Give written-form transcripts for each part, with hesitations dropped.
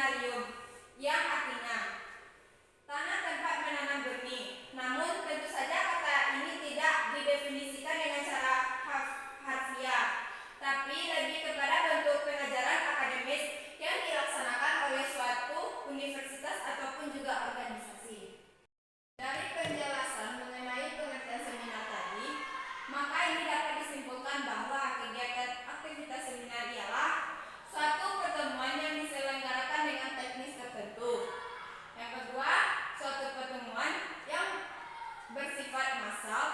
seminarium, yang artinya tanah tempat menanam benih. Namun tentu saja kata ini tidak didefinisikan dengan cara harfiah, tapi lebih kepada bentuk pengajaran akademis yang dilaksanakan oleh suatu universitas ataupun juga organisasi. Dari penjelasan mengenai pengertian seminar tadi, maka ini dapat disimpulkan bahwa kegiatan aktivitas seminar ialah suatu pertemuan yang diselenggarakan dengan teknis tertentu. Yang kedua, suatu pertemuan yang bersifat massal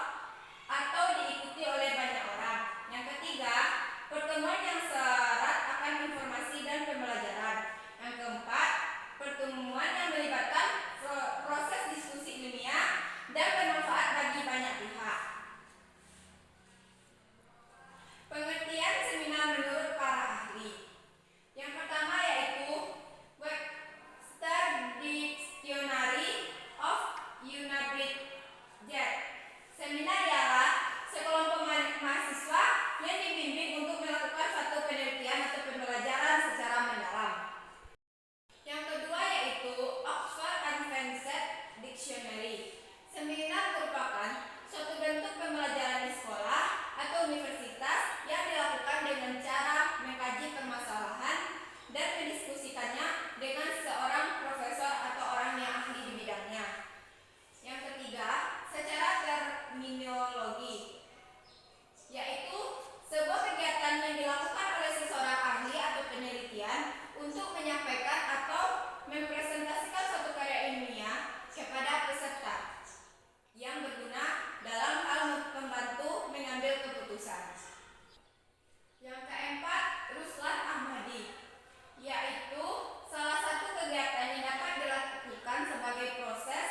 atau diikuti oleh banyak orang. Yang ketiga, pertemuan yang syarat akan informasi dan pembelajaran. Yang keempat, pertemuan yang melibatkan proses diskusi ilmiah dan bermanfaat bagi banyak pihak. Pengertian seminar menurut para ahli. Yang pertama yaitu Webster Dictionary of Unabridged. Seminar ialah sekelompok mahasiswa yang dibimbing untuk melakukan suatu penelitian atau pembelajaran secara mendalam. Yang kedua yaitu Oxford Advanced Dictionary. Seminar merupakan suatu bentuk pembelajaran di sekolah atau universitas yang dilakukan dengan cara mengkaji permasalahan dan mendiskusikannya dengan seorang profesor atau orang yang ahli di bidangnya. Yang ketiga, secara terminologi, yaitu sebuah kegiatan yang dilakukan oleh seseorang ahli atau penelitian untuk menyampaikan atau mempresentasikan suatu karya ilmiah kepada peserta yang berguna dalam hal membantu mengambil keputusan. Yang keempat, Ruslan Ahmadi, yaitu salah satu kegiatan yang dapat dilakukan sebagai proses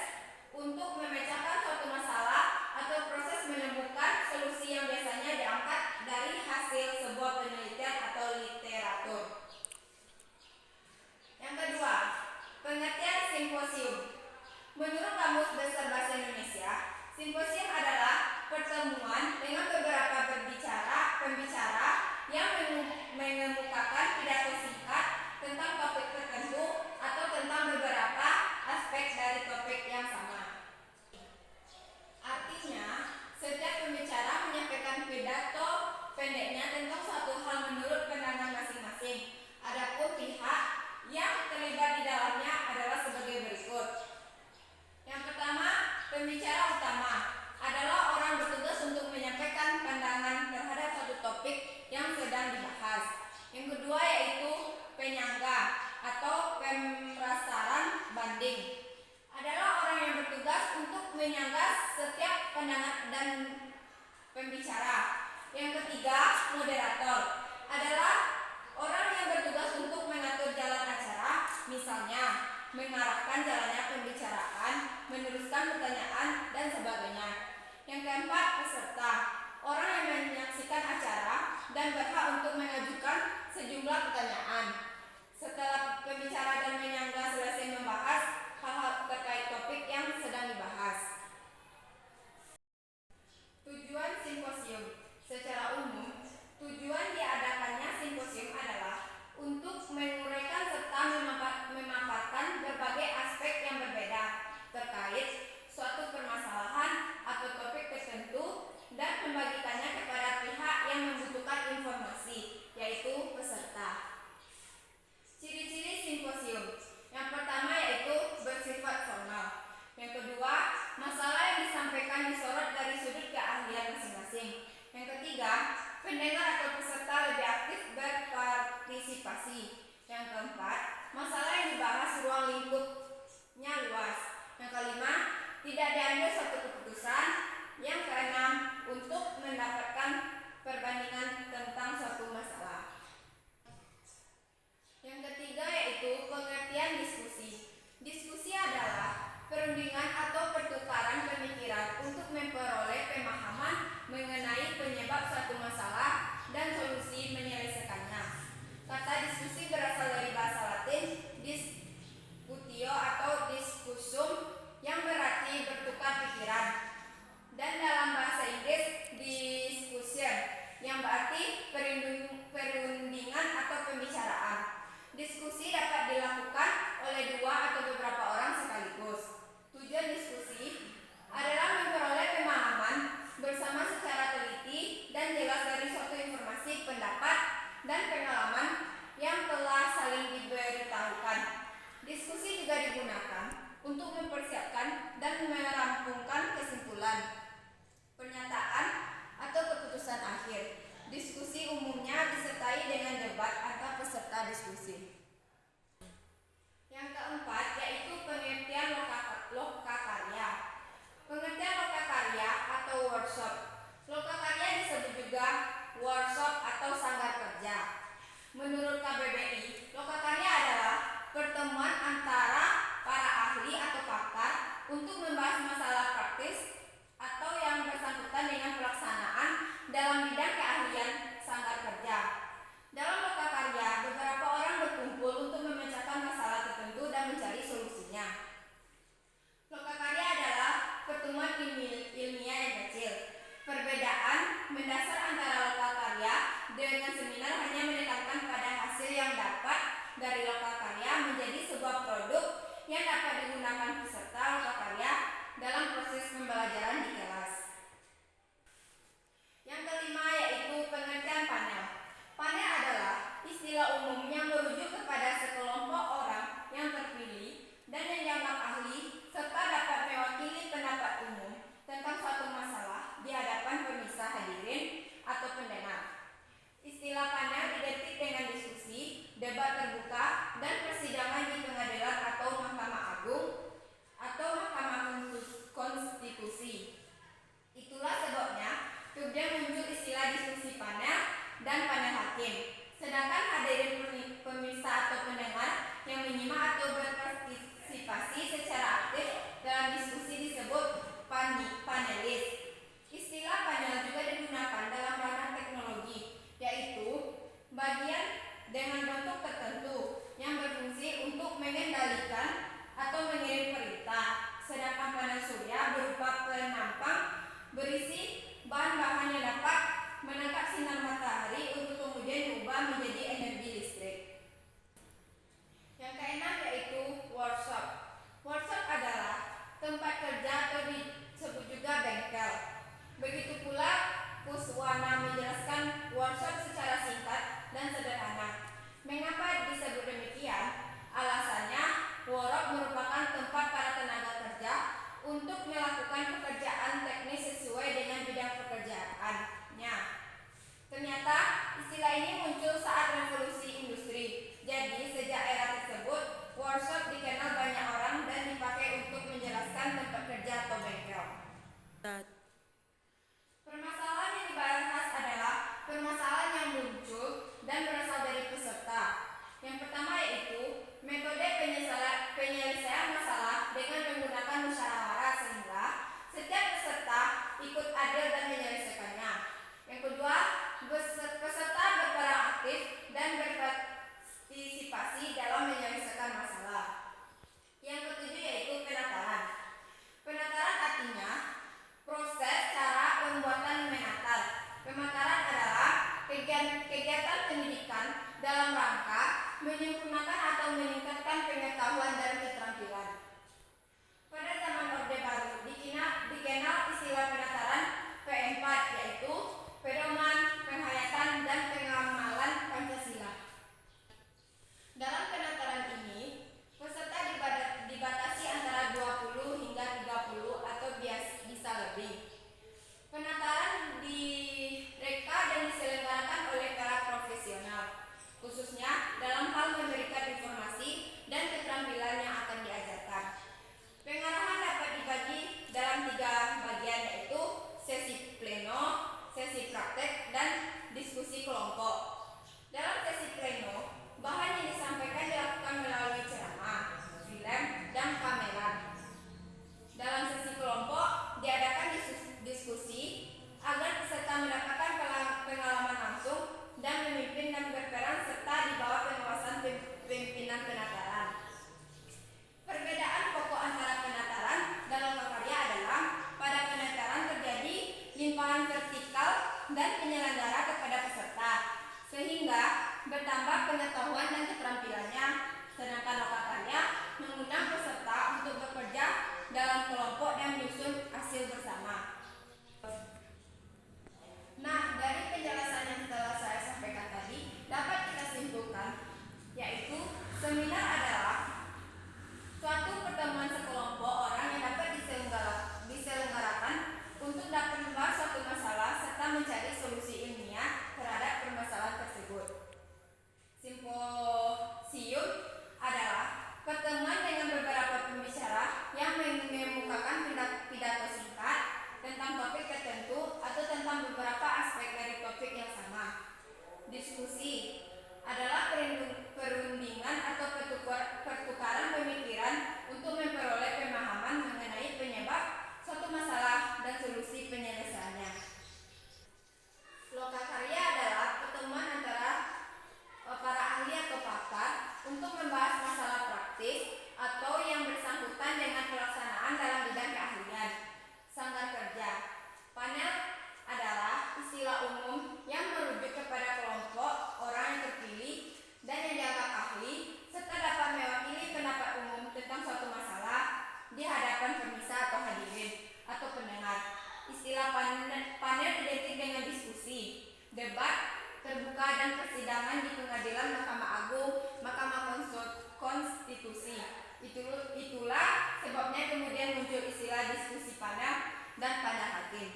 untuk memecahkan suatu masalah atau proses menemukan solusi yang biasanya diangkat dari hasil sebuah penelitian atau literatur. Yang kedua, pengertian simposium. Menurut Kamus Besar Bahasa Indonesia, simposium adalah pertemuan dengan beberapa pembicara yang mengemukakan pidato singkat tentang topik tertentu atau tentang beberapa aspek dari topik yang sama. Artinya, setiap pembicara menyampaikan pidato pendeknya tentang suatu hal menurut pandangan masing-masing. Adapun pihak yang terlibat di dalamnya adalah sebagai berikut. Yang pertama, pembicara utama adalah orang bertugas untuk menyampaikan pandangan terhadap suatu topik yang sedang dibahas. Yang kedua yaitu penyangga atau pemrasaran banding, adalah orang yang bertugas untuk menyangga setiap pandangan dan pembicara. Yang ketiga, moderator adalah orang yang bertugas untuk mengatur jalan acara, misalnya mengarahkan jalannya pembicaraan, meneruskan pertanyaan, dan sebagainya. Yang keempat, peserta, orang yang menyaksikan acara dan berhak untuk mengajukan sejumlah pertanyaan. Setelah pembicara dan penyangga selesai membahas hal-hal terkait topik yang sedang dibahas. Tujuan simposium. Secara umum, tujuan diadakannya simposium adalah untuk menguraikan serta memaparkan berbagai aspek yang berbeda terkait suatu permasalahan atau topik tertentu dan membagikannya kepada pihak yang membutuhkan informasi, yaitu peserta. Ciri-ciri simposium. Yang pertama yaitu bersifat formal. Yang kedua, masalah yang disampaikan disorot dari sudut keahlian masing-masing. Yang ketiga, pendengar atau peserta lebih aktif berpartisipasi. Yang keempat, masalah yang dibahas ruang lingkupnya luas. Yang kelima, tidak diambil suatu keputusan. Yang keenam, untuk mendapatkan perbandingan tentang suatu masalah. Yang ketiga yaitu pengertian diskusi. Diskusi adalah perundingan atau pertukaran pemikiran untuk memperoleh pemahaman mengenai penyebab suatu masalah dan solusi menyelesaikannya. Kata diskusi berasal dari bahasa Latin discutio atau discussum yang berarti bertukar pikiran, dan dalam bahasa Inggris discussion yang berarti perundingan dilakukan oleh dua atau beberapa orang sekaligus. Tujuan diskusi adalah memperoleh pemahaman bersama secara teliti dan jelas dari suatu informasi, pendapat, dan pengalaman yang telah saling diberitahukan. Diskusi juga digunakan untuk mempersiapkan dan merampungkan kesimpulan, pernyataan, atau keputusan akhir. Diskusi umumnya disertai dengan debat antar peserta diskusi. Yang keempat yaitu pengertian lokakarya. Pengertian lokakarya atau workshop. Lokakarya disebut juga workshop atau sanggar kerja. Menurut KBBI, lokakarya adalah pertemuan antara para ahli atau pakar untuk membahas masalah praktis atau yang bersangkutan dengan pelaksanaan dalam bidang keahlian sanggar kerja. Dalam lokakarya, beberapa orang berkumpul untuk memecahkan masalah tertentu dan mencari solusinya. Lokakarya adalah pertemuan ilmiah yang kecil. Perbedaan mendasar antara lokakarya dengan seminar hanya menekankan pada hasil yang dapat dari lokakarya menjadi sebuah produk yang dapat digunakan peserta lokakarya dalam proses pembelajaran di kelas. Yang kelima yaitu pengertian panel. Panel adalah istilah umum yang merujuk kepada sekelompok orang yang terpilih dan yang dianggap ahli serta dapat mewakili pendapat umum tentang suatu masalah di hadapan pemirsa hadirin atau pendengar. Istilah panel identik dengan diskusi, debat terbuka, dan persidangan di pengadilan atau Mahkamah Agung atau Mahkamah Konstitusi. Itulah sebabnya kemudian muncul istilah diskusi panel dan panel hakim. Sedangkan hadirin pemirsa atau pendengar yang menyimak atau berpartisipasi secara aktif dalam diskusi disebut panelis. Istilah panel juga digunakan dalam ranah teknologi, yaitu bagian dengan bentuk tertentu yang berfungsi untuk mengendalikan atau mengirim perintah. Sedangkan panel surya berupa penampang berisi bahan-bahan yang dapat menangkap sinar matahari untuk kemudian diubah menjadi energi listrik. Yang keenam yaitu workshop. Workshop adalah tempat kerja atau disebut juga bengkel. Begitu pula Kuswana menjelaskan workshop secara singkat dan sederhana. Mengapa disebut demikian? Alasannya, workshop merupakan tempat para tenaga kerja untuk melakukan pekerjaan teknis sesuai dengan bidang pekerjaannya. Ternyata istilah ini muncul saat revolusi industri. Jadi sejak era tersebut, workshop dikenal banyak orang dan dipakai untuk menjelaskan tempat kerja atau bengkel. Permasalahan yang dibahas adalah permasalahan yang muncul dan berasal dari peserta. Yang pertama yaitu metode penyelesaian masalah dengan menggunakan musyawarah sehingga setiap peserta ikut adil dan menyelesaikannya. Yang kedua, peserta berperan aktif dan berpartisipasi dalam praktis atau yang bersangkutan dengan pelaksanaan dalam bidang keahlian. Sanggar kerja. Panel adalah istilah umum yang merujuk kepada kelompok orang yang terpilih dan yang dianggap ahli serta dapat mewakili pendapat umum tentang suatu masalah di hadapan pemirsa atau hadirin atau pendengar. Istilah panel identik dengan diskusi, debat terbuka dan persidangan di pengadilan, Mahkamah Agung, Mahkamah Konstitusi. Itulah sebabnya kemudian muncul istilah diskusi panel dan panel hakim.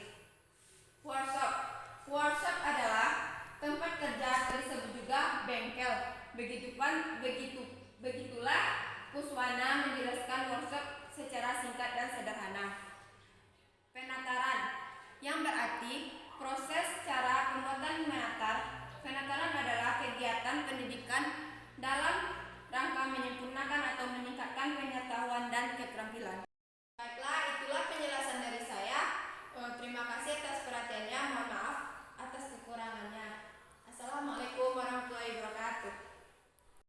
Workshop. Workshop adalah tempat kerja atau disebut juga bengkel. Begitulah Kuswana menjelaskan workshop